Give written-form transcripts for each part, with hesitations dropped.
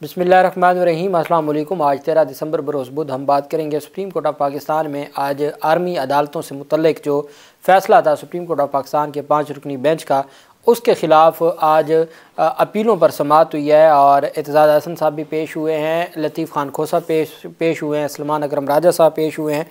बिस्मिल्लाहिर्रहमानिर्रहीम। अस्सलाम वालेकुम। आज 13 दिसंबर बरोज़ बुध हम बात करेंगे सुप्रीम कोर्ट ऑफ पाकिस्तान में आज आर्मी अदालतों से मुतल्लिक जो फ़ैसला था सुप्रीम कोर्ट ऑफ पाकिस्तान के 5 रुकनी बेंच का, उसके ख़िलाफ़ आज अपीलों पर समाअत हुई है और एतजाज़ हसन साहब भी पेश हुए हैं, लतीफ़ खान खोसा पेश हुए हैं, सलमान अकरम राजा साहब पेश हुए हैं।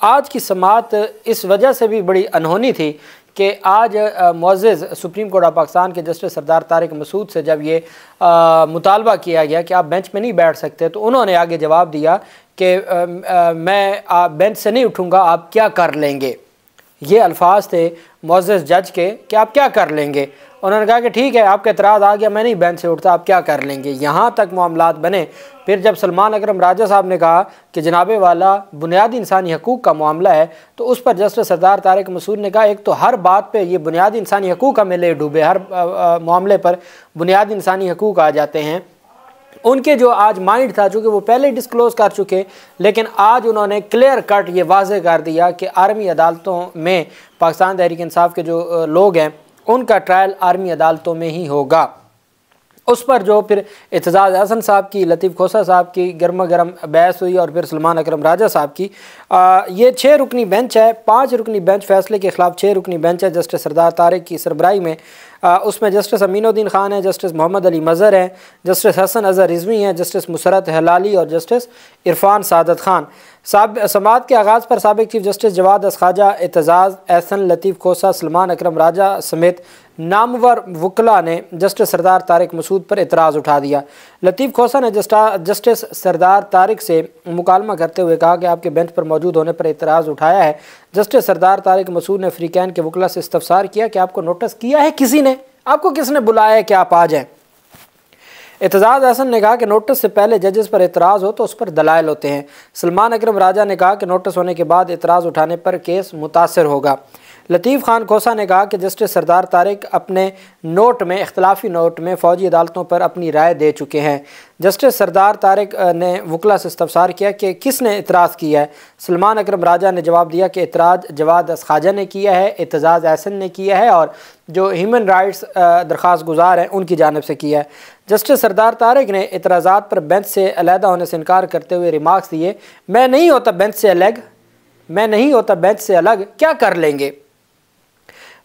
आज की समाअत इस वजह से भी बड़ी अनहोनी थी कि आज मुअज़्ज़िज़ सुप्रीम कोर्ट ऑफ पाकिस्तान के जस्टिस सरदार तारिक मसूद से जब ये मुतालबा किया गया कि आप बेंच में नहीं बैठ सकते, तो उन्होंने आगे जवाब दिया कि मैं बेंच से नहीं उठूँगा, आप क्या कर लेंगे। ये अल्फाज थे मुअज़्ज़िज़ जज के कि आप क्या कर लेंगे। उन्होंने कहा कि ठीक है, आपका एतराज़ आ गया, मैं नहीं बेंच से उठता, आप क्या कर लेंगे। यहाँ तक मामलात बने। फिर जब सलमान अकरम राजा साहब ने कहा कि जनाबे वाला बुनियादी इंसानी हकूक़ का मामला है, तो उस पर जस्टिस सरदार तारिक मसूद ने कहा एक तो हर बात पे ये बुनियादी इंसानी हकूक़ हमें ले डूबे, हर मामले पर बुनियादी इंसानी हकूक़ आ जाते हैं। उनके जो आज माइंड था, चूँकि वो पहले डिस्क्लोज़ कर चुके, लेकिन आज उन्होंने क्लियर कट ये वाज़े कर दिया कि आर्मी अदालतों में पाकिस्तान तहरीक इंसाफ के जो लोग हैं उनका ट्रायल आर्मी अदालतों में ही होगा। उस पर जो फिर एतजाज़ हसन साहब की, लतीफ़ खोसा साहब की गर्मा गर्म बहस हुई और फिर सलमान अकरम राजा साहब की। ये 6 रुकनी बेंच है, 5 रुकनी बेंच फैसले के ख़िलाफ़ 6 रुकनी बेंच है जस्टिस सरदार तारिक की सरबराही में। उसमें जस्टिस अमीनुद्दीन ख़ान है, जस्टिस मोहम्मद अली मज़हर हैं, जस्टिस हसन अज़हर रिज़वी हैं, जस्टिस मुसरत हलाली और जस्टिस इरफान सादत ख़ान। समाअत के आगाज़ पर साबिक़ चीफ जस्टिस जवाद ख़ाजा, एतजाज़ एहसन, लतीफ़ खोसा, सलमान अकरम राजा समेत नामवर वकला ने जस्टिस सरदार तारिक मसूद पर एतराज़ उठा दिया। लतीफ़ खोसा ने जस्टिस सरदार तारिक से मुकालमा करते हुए कहा कि आपके बेंच पर मौजूद होने पर एतराज़ उठाया है। जस्टिस सरदार तारिक मसूद ने फ्रीकैन के वकला से इस्तफसार किया कि आपको नोटिस किया है किसी ने, आपको किसने बुलाया है कि आप आ जाएँ। एतजाज़ हसन ने कहा कि नोटिस से पहले जजेस पर एतराज़ हो तो उस पर दलाइल होते हैं। सलमान अकरम राजा ने कहा कि नोटिस होने के बाद एतराज़ उठाने पर केस मुतासर होगा। लतीफ़ खान खोसा ने कहा कि जस्टिस सरदार तारिक अपने नोट में, इख्तलाफी नोट में फ़ौजी अदालतों पर अपनी राय दे चुके हैं। जस्टिस सरदार तारिक ने वकला से इस्तफसार किया कि किसने इतराज़ किया है। सलमान अकरम राजा ने जवाब दिया कि इतराज़ जवाद ख़ाजा ने किया है, एतजाज़ एहसन ने किया है और जो ह्यूमन राइट्स दरख्वास्त गुजार हैं उनकी जानिब से किया है। जस्टिस सरदार तारिक ने एतराज़ात पर बेंच से अलहदा होने से इनकार करते हुए रिमार्क्स दिए, मैं नहीं होता बेंच से अलग, मैं नहीं होता बेंच से अलग, क्या कर लेंगे।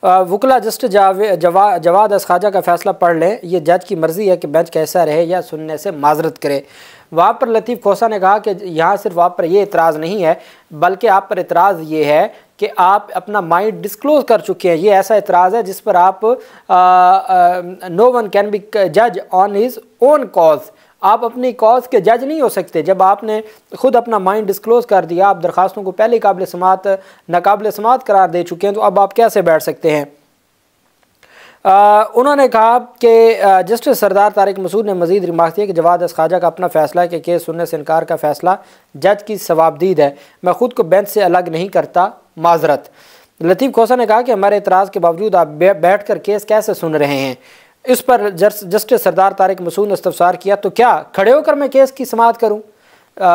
वकला जस्टिस जवाद ख़ाजा का फ़ैसला पढ़ लें, ये जज की मर्ज़ी है कि बेंच कैसा रहे या सुनने से माजरत करे। वहाँ पर लतीफ़ खोसा ने कहा कि यहाँ सिर्फ आप पर ये इतराज़ नहीं है, बल्कि आप पर इतराज़ ये है कि आप अपना माइंड डिस्क्लोज़ कर चुके हैं। ये ऐसा इतराज़ है जिस पर आप नो वन कैन बी जज ऑन हिज ओन कॉज, आप अपनी कॉज के जज नहीं हो सकते। जब आपने खुद अपना माइंड डिस्क्लोज़ कर दिया, आप दरख्वास्तों को पहले काबिल समाअत नाकाबिल समाअत करार दे चुके हैं, तो अब आप कैसे बैठ सकते हैं। उन्होंने कहा कि जस्टिस सरदार तारिक मसूद ने मज़ीद रिमार्क दिया कि जवाद ख़ाजा का अपना फ़ैसला है कि केस सुनने से इनकार का फ़ैसला जज की सवाबदीद है, मैं ख़ुद को बेंच से अलग नहीं करता, माजरत। लतीफ़ खोसा ने कहा कि हमारे इतराज़ के बावजूद आप बैठ कर केस कैसे सुन रहे हैं। इस पर जस्टिस सरदार तारिक मसूद ने इस्तफसार किया, तो क्या खड़े होकर मैं केस की समाअत करूं।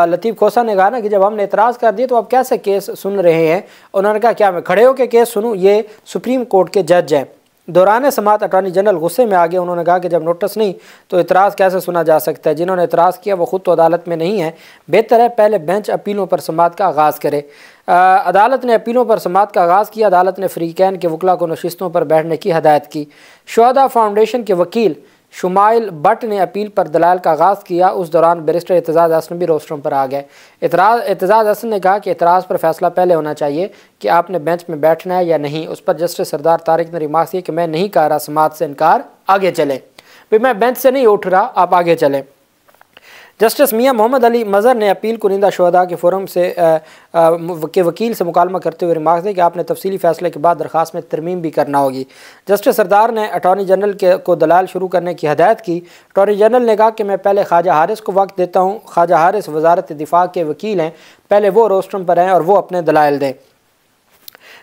लतीफ़ खोसा ने कहा ना कि जब हमने एतराज़ कर दिया तो आप कैसे केस सुन रहे हैं। उन्होंने कहा क्या मैं खड़े होकर केस सुनूं, ये सुप्रीम कोर्ट के जज हैं। दौरान समाअत अटॉर्नी जनरल गुस्से में आ गए। उन्होंने कहा कि जब नोटिस नहीं तो इतराज़ कैसे सुना जा सकता है। जिन्होंने इतराज़ किया वो खुद तो अदालत में नहीं है, बेहतर है पहले बेंच अपीलों पर समाअत का आगाज़ करे। अदालत ने अपीलों पर समाअत का आगाज़ किया। अदालत ने फ्रीकैन के वकला को नशिस्तों पर बैठने की हदायत की। शुहदा फाउंडेशन के वकील शुमाइल बट ने अपील पर दलाल का आगाज़ किया। उस दौरान बैरिस्टर एतजाज़ हसन भी रोस्टरों पर आ गए। एतजाज़ हसन ने कहा कि एतराज़ पर फैसला पहले होना चाहिए कि आपने बेंच में बैठना है या नहीं। उस पर जस्टिस सरदार तारिक ने रिमार्क किया कि मैं नहीं कह रहा समाअत से इनकार, आगे चलें। भाई मैं बेंच से नहीं उठ रहा, आप आगे चलें। जस्टिस मियां मोहम्मद अली मज़हर ने अपील कुनिंदा शुहदा के फोरम से के वकील से मुकालमा करते हुए रिमार्क दिया कि आपने तफसीली फ़ैसले के बाद दरख्वास्त में तरमीम भी करना होगी। जस्टिस सरदार ने अटॉर्नी जनरल को दलाल शुरू करने की हदायत की। अटॉर्नी जनरल ने कहा कि मैं पहले ख्वाजा हारिस को वक्त देता हूँ, ख्वाजा हारिस वजारत दिफा के वकील हैं, पहले वो रोस्ट्रम पर हैं और वो अपने दलाइल दें।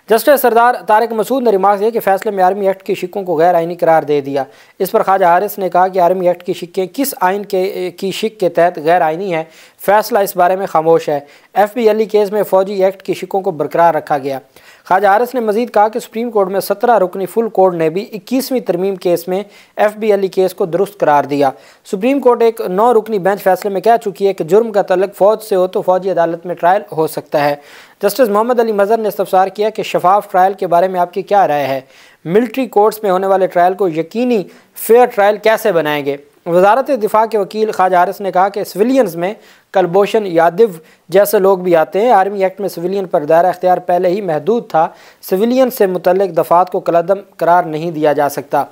जस्टिस सरदार तारिक मसूद ने रिमार्क दिया कि फ़ैसले में आर्मी एक्ट की शिक्कों को गैर आइनी करार दे दिया। इस पर ख्वाजा हारिस ने कहा कि आर्मी एक्ट की शिक्कें किस आइन की शिक के तहत गैर आइनी है, फ़ैसला इस बारे में खामोश है। FBLE केस में फ़ौजी एक्ट की शिक्कों को बरकरार रखा गया। ख्वाजा हारिस ने मजीद कहा कि सुप्रीम कोर्ट में 17 रुकनी फुल कोर्ट ने भी 21वीं तरमीम केस में FBLE केस को दुरुस्त करार दिया। सुप्रीम कोर्ट एक 9 रुकनी बेंच फैसले में कह चुकी है कि जुर्म का तल्लुक फ़ौज से हो तो फ़ौजी अदालत में ट्रायल हो सकता है। जस्टिस मोहम्मद अली मज़हर ने इस्तफसार किया कि शफाफ ट्रायल के बारे में आपकी क्या राय है? मिलिट्री कोर्ट्स में होने वाले ट्रायल को यकीनी फेयर ट्रायल कैसे बनाएंगे? वजारत दिफा के वकील ख्वाजा हारिस ने कहा कि सिविलियंस में कलभूषण यादव जैसे लोग भी आते हैं। आर्मी एक्ट में सिविलियन पर दायरा इख्तियार पहले ही महदूद था। सिविलियन से मुतल्लिक दफात को कलअदम करार नहीं दिया जा सकता।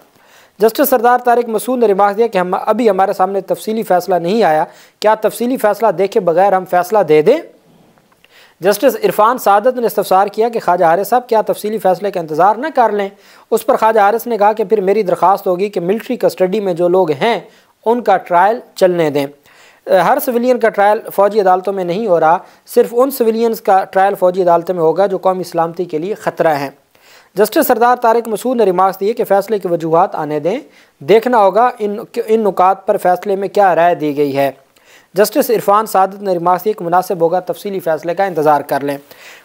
जस्टिस सरदार तारिक मसूद ने रिमार्क दिया कि हम अभी हमारे सामने तफसीली फ़ैसला नहीं आया, क्या तफसीली फ़ैसला देखे बगैर हम फ़ैसला दे दें? जस्टिस इरफान सादत ने इस्तफसार किया कि ख्वाजा हारिस साहब क्या तफसीली फ़ैसले का इंतज़ार न कर लें। उस पर ख्वाजा हारिस ने कहा कि फिर मेरी दरख्वास्त होगी कि मिलिट्री कस्टडी में जो लोग हैं उनका ट्रायल चलने दें। हर सिविलियन का ट्रायल फ़ौजी अदालतों में नहीं हो रहा, सिर्फ उन सिविलियंस का ट्रायल फ़ौजी अदालतों में होगा जो कौमी सलामती के लिए ख़तरा हैं। जस्टिस सरदार तारिक मसूद ने रिमार्क्स दिए कि फ़ैसले की वजूहात आने दें, देखना होगा इन नुकात पर फ़ैसले में क्या राय दी गई है। जस्टिस इरफान सादत ने रिमार्क्स दिए कि मुनासिब होगा तफसीली फ़ैसले का इंतज़ार कर लें।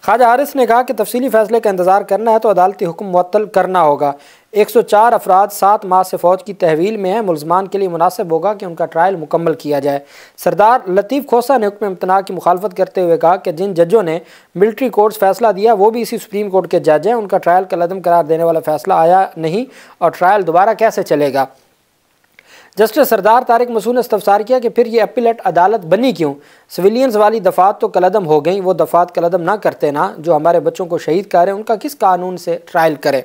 ख्वाजा हारिस ने कहा कि तफसीली फ़ैसले का इंतज़ार करना है तो अदालती हुक्म मुअत्तल करना होगा। 104 अफराद 7 माह से फ़ौज की तहवील में हैं। मुलज़मान के लिए मुनासिब होगा कि उनका ट्रायल मुकम्मल किया जाए। सरदार लतीफ़ खोसा ने हुक्म इम्तना की मुखालफत करते हुए कहा कि जिन जजों ने मिलिट्री कोर्ट्स फ़ैसला दिया वो भी इसी सुप्रीम कोर्ट के जज हैं। उनका ट्रायल कलअदम करार देने वाला फ़ैसला आया नहीं और ट्रायल दोबारा कैसे चलेगा? जस्टिस सरदार तारिक मसूद ने इस्तफसार किया कि फिर ये अपीलेट अदालत बनी क्यों? सिविलियंस वाली दफ़ात तो कलअदम हो गई, वो दफ़ात कलअदम ना करते ना, जो हमारे बच्चों को शहीद कर रहे हैं उनका किस कानून से ट्रायल करे?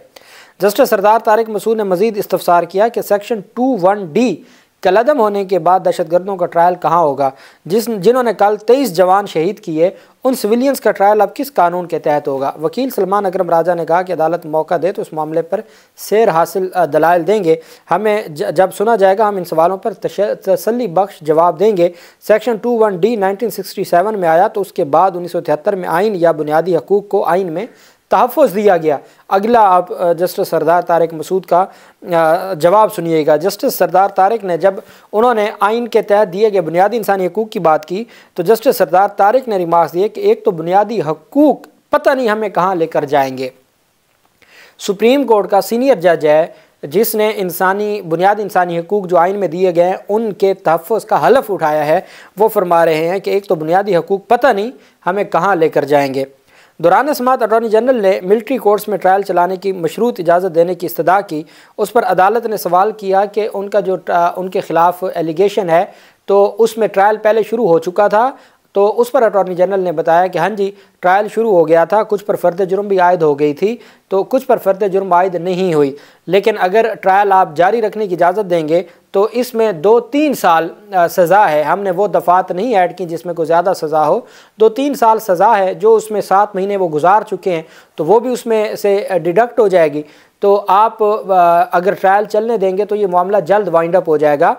जस्टिस सरदार तारिक मसूद ने मजीद इस्तफसार किया कि सेक्शन 21D कलअदम होने के बाद दहशतगर्दों का ट्रायल कहाँ होगा? जिन्होंने कल 23 जवान शहीद किए, उन सिविलियंस का ट्रायल अब किस कानून के तहत होगा? वकील सलमान अकरम राजा ने कहा कि अदालत मौका दे तो उस मामले पर सैर हासिल दलाइल देंगे। हमें जब सुना जाएगा हम इन सवालों पर तसल्ली बख्श जवाब देंगे। सेक्शन 21D 1967 में आया तो उसके बाद 1973 में आइन या बुनियादी हकूक़ को आइन में तहफ़्फ़ुज़ दिया गया। अगला आप जस्टिस सरदार तारिक मसूद का जवाब सुनिएगा। जस्टिस सरदार तारिक ने जब उन्होंने आइन के तहत दिए गए बुनियादी इंसानी हकूक़ की बात की तो जस्टिस सरदार तारिक ने रिमार्क्स दिए कि एक तो बुनियादी हकूक़ पता नहीं हमें कहाँ लेकर जाएंगे। सुप्रीम कोर्ट का सीनियर जज है जिसने बुनियादी इंसानी हकूक़ जो आइन में दिए गए हैं उनके तहफ़्फ़ुज़ का हलफ उठाया है, वो फरमा रहे हैं कि एक तो बुनियादी हकूक़ पता नहीं हमें कहाँ लेकर जाएंगे। दौरान समाअत अटॉर्नी जनरल ने मिलिट्री कोर्ट्स में ट्रायल चलाने की मशरूत इजाज़त देने की इस्तदा की। उस पर अदालत ने सवाल किया कि उनके ख़िलाफ़ एलिगेशन है तो उसमें ट्रायल पहले शुरू हो चुका था। तो उस पर अटॉर्नी जनरल ने बताया कि हाँ जी ट्रायल शुरू हो गया था, कुछ पर फ़र्द जुर्म भी आयद हो गई थी, तो कुछ पर फ़र्द जुर्म आयद नहीं हुई, लेकिन अगर ट्रायल आप जारी रखने की इजाज़त देंगे तो इसमें 2-3 साल सज़ा है। हमने वो दफ़ात नहीं ऐड की जिसमें कोई ज़्यादा सज़ा हो, 2-3 साल सज़ा है। जो उसमें 7 महीने वो गुजार चुके हैं तो वो भी उसमें से डिडक्ट हो जाएगी। तो आप अगर ट्रायल चलने देंगे तो ये मामला जल्द वाइंड अप हो जाएगा।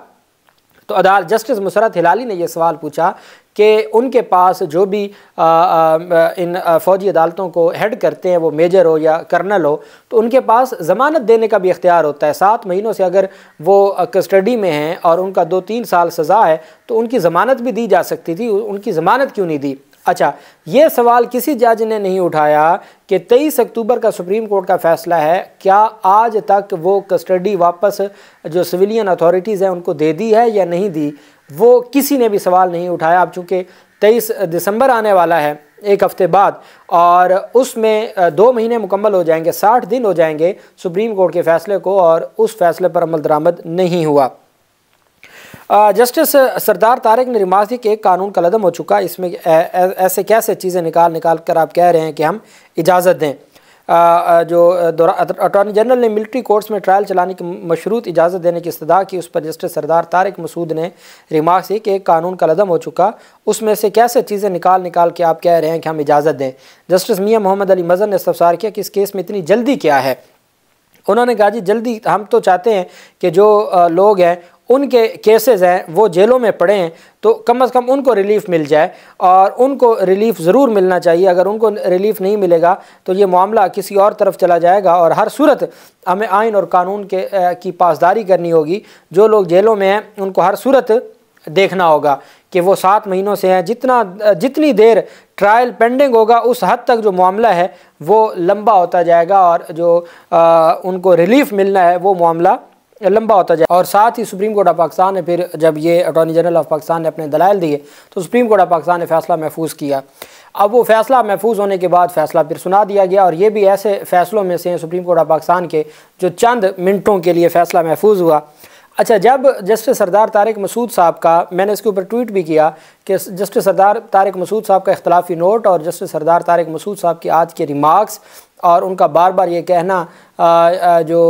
तो अदालत जस्टिस मुसरत हिलाली ने यह सवाल पूछा कि उनके पास जो भी इन फ़ौजी अदालतों को हेड करते हैं वो मेजर हो या कर्नल हो तो उनके पास ज़मानत देने का भी इख्तियार होता है। 7 महीनों से अगर वो कस्टडी में हैं और उनका 2-3 साल सज़ा है तो उनकी ज़मानत भी दी जा सकती थी, उनकी ज़मानत क्यों नहीं दी? अच्छा, ये सवाल किसी जज ने नहीं उठाया कि 23 अक्टूबर का सुप्रीम कोर्ट का फ़ैसला है, क्या आज तक वो कस्टडी वापस जो सिविलियन अथॉरिटीज़ हैं उनको दे दी है या नहीं दी? वो किसी ने भी सवाल नहीं उठाया। अब चूँकि 23 दिसंबर आने वाला है, एक हफ़्ते बाद, और उसमें 2 महीने मुकम्मल हो जाएंगे, 60 दिन हो जाएंगे सुप्रीम कोर्ट के फ़ैसले को, और उस फैसले पर अमल दरामद नहीं हुआ। जस्टिस सरदार तारिक ने रिमार्क दी कि एक कानून कलअदम हो चुका, इसमें ऐसे कैसे चीज़ें निकाल कर आप कह रहे हैं कि हम इजाज़त दें। जो अटॉर्नी जनरल ने मिलिट्री कोर्ट्स में ट्रायल चलाने की मशरूत इजाज़त देने की इस्तदा की, उस पर जस्टिस सरदार तारिक मसूद ने रिमार्क दी कि एक कानून कलअदम हो चुका, उसमें से कैसे चीज़ें निकाल के आप कह रहे हैं कि हम इजाज़त दें। जस्टिस मियाँ मोहम्मद अली मज़हर ने इस्तफसार किया कि इस केस में इतनी जल्दी क्या है। उन्होंने कहा जी जल्दी हम तो चाहते हैं कि जो लोग हैं उनके केसेस हैं वो जेलों में पड़े हैं तो कम से कम उनको रिलीफ़ मिल जाए, और उनको रिलीफ़ ज़रूर मिलना चाहिए। अगर उनको रिलीफ़ नहीं मिलेगा तो ये मामला किसी और तरफ चला जाएगा, और हर सूरत हमें आइन और कानून की पासदारी करनी होगी। जो लोग जेलों में हैं उनको हर सूरत देखना होगा कि वो 7 महीनों से हैं। जितनी देर ट्रायल पेंडिंग होगा उस हद तक जो मामला है वो लंबा होता जाएगा और जो उनको रिलीफ मिलना है वो मामला लंबा होता जाए। और साथ ही सुप्रीम कोर्ट ऑफ पाकिस्तान ने फिर जब ये अटॉर्नी जनरल ऑफ पाकिस्तान ने अपने दलाइल दिए तो सुप्रीम कोर्ट ऑफ पाकिस्तान ने फ़ैसला महफूज किया। अब वो फ़ैसला महफूज होने के बाद फ़ैसला फिर सुना दिया गया और ये भी ऐसे फ़ैसलों में से हैं सुप्रीम कोर्ट ऑफ पाकिस्तान के जो चंद मिनटों के लिए फ़ैसला महफूज हुआ। अच्छा, जब जस्टिस सरदार तारिक मसूद साहब का, मैंने इसके ऊपर ट्वीट भी किया कि जस्टिस सरदार तारिक मसूद साहब का इख्तलाफी नोट और जस्टिस सरदार तारिक मसूद साहब की आज के रिमार्क्स और उनका बार बार ये कहना जो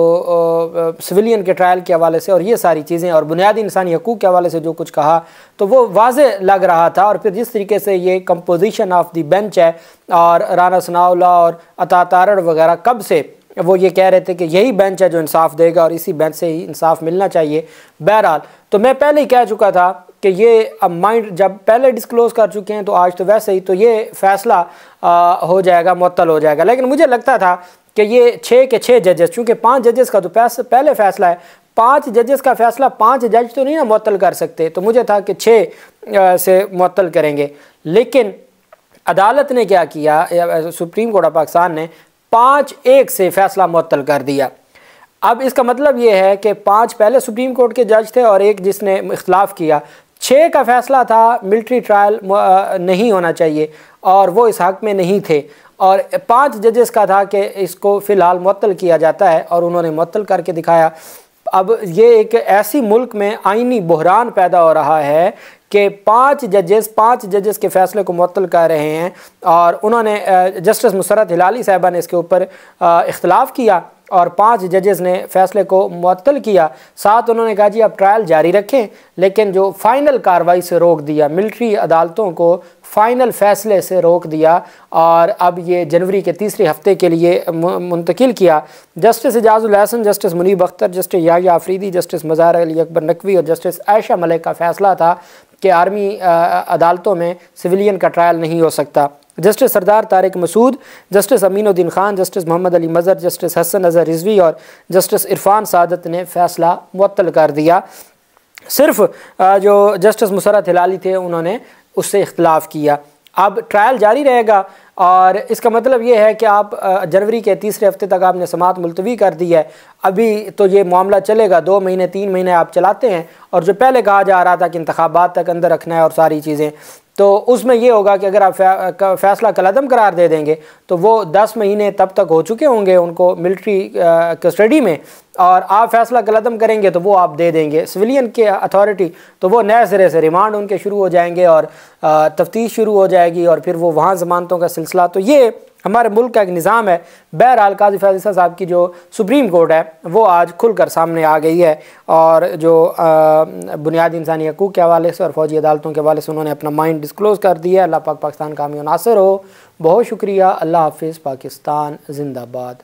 सिविलियन के ट्रायल के हवाले से और ये सारी चीज़ें और बुनियादी इंसानी हकूक़ के हवाले से जो कुछ कहा तो वो वाज़े लग रहा था। और फिर जिस तरीके से ये कंपोजिशन ऑफ द बेंच है और राना सनाउल्लाह और अता तारड़ वगैरह कब से वो ये कह रहे थे कि यही बेंच है जो इंसाफ देगा और इसी बेंच से ही इंसाफ मिलना चाहिए। बहरहाल, तो मैं पहले ही कह चुका था कि ये अब माइंड जब पहले डिस्क्लोज़ कर चुके हैं तो आज तो वैसे ही तो ये फ़ैसला हो जाएगा, मुअत्तल हो जाएगा। लेकिन मुझे लगता था कि ये 6 के 6 जजेस, चूँकि 5 जजेस का तो पहले फ़ैसला है, 5 जजेस का फ़ैसला 5 जज तो नहीं ना मुअत्तल कर सकते, तो मुझे था कि 6 से मुअत्तल करेंगे। लेकिन अदालत ने क्या किया, सुप्रीम कोर्ट ऑफ पाकिस्तान ने 5-1 से फ़ैसला मुअत्तल कर दिया। अब इसका मतलब ये है कि 5 पहले सुप्रीम कोर्ट के जज थे और 1 जिसने इख्तलाफ किया। 6 का फ़ैसला था मिलिट्री ट्रायल नहीं होना चाहिए और वो इस हक़ में नहीं थे, और 5 जजेस का था कि इसको फ़िलहाल मुअत्तल किया जाता है और उन्होंने मुअत्तल करके दिखाया। अब ये एक ऐसी मुल्क में आइनी बहरान पैदा हो रहा है कि 5 जजेस के फ़ैसले को मुअत्तल कर रहे हैं और उन्होंने जस्टिस मुसर्रत हिलाली साहिबा ने इसके ऊपर इख्तलाफ किया और 5 जजेस ने फ़ैसले को मुअत्तल किया। साथ उन्होंने कहा जी आप ट्रायल जारी रखें, लेकिन जो फ़ाइनल कार्रवाई से रोक दिया, मिलिट्री अदालतों को फ़ाइनल फ़ैसले से रोक दिया और अब ये जनवरी के तीसरे हफ्ते के लिए मुंतकिल किया। Justice Ejazul Hasan, justice Munib Akhtar, justice Yahya Afridi, justice Mazhar Ali Akbar Naqvi और जस्टिस आयशा मलिक का फ़ैसला था कि आर्मी अदालतों में सिविलियन का ट्रायल नहीं हो सकता। Justice Sardar Tariq Masood, justice Aminuddin Khan, justice Mohammad Ali Mazhar, justice Hasan Azhar Rizvi और जस्टिस इरफान सादत ने फ़ैसला मुअत्तल कर दिया। सिर्फ जो जस्टिस मुसर्रत हिलाली थे उन्होंने उससे इख्तलाफ किया। अब ट्रायल जारी रहेगा और इसका मतलब ये है कि आप जनवरी के तीसरे हफ्ते तक आपने समाअत मुलतवी कर दी है। अभी तो ये मामला चलेगा, 2 महीने 3 महीने आप चलाते हैं, और जो पहले कहा जा रहा था कि इंतखाबात तक अंदर रखना है और सारी चीज़ें, तो उसमें ये होगा कि अगर आप फ़ैसला कलअदम करार दे देंगे तो वो 10 महीने तब तक हो चुके होंगे उनको मिलिट्री कस्टडी में, और आप फ़ैसला कलअदम करेंगे तो वो आप दे देंगे सिविलियन के अथॉरिटी, तो वो नए सिरे से रिमांड उनके शुरू हो जाएंगे और तफ्तीश शुरू हो जाएगी और फिर वो वहाँ ज़मानतों का सिलसिला। तो ये हमारे मुल्क का एक निज़ाम है। बहरहाल काज़ी फैज़ल साहब की जो सुप्रीम कोर्ट है वो आज खुलकर सामने आ गई है और जो बुनियादी इंसानी हकूक़ के हवाले से और फ़ौजी अदालतों के हवाले से उन्होंने अपना माइंड डिस्क्लोज़ कर दिया है। अल्लाह पाक पाकिस्तान कामयाब नासिर हो। बहुत शुक्रिया। अल्लाह हाफ़िज़। पाकिस्तान ज़िंदाबाद।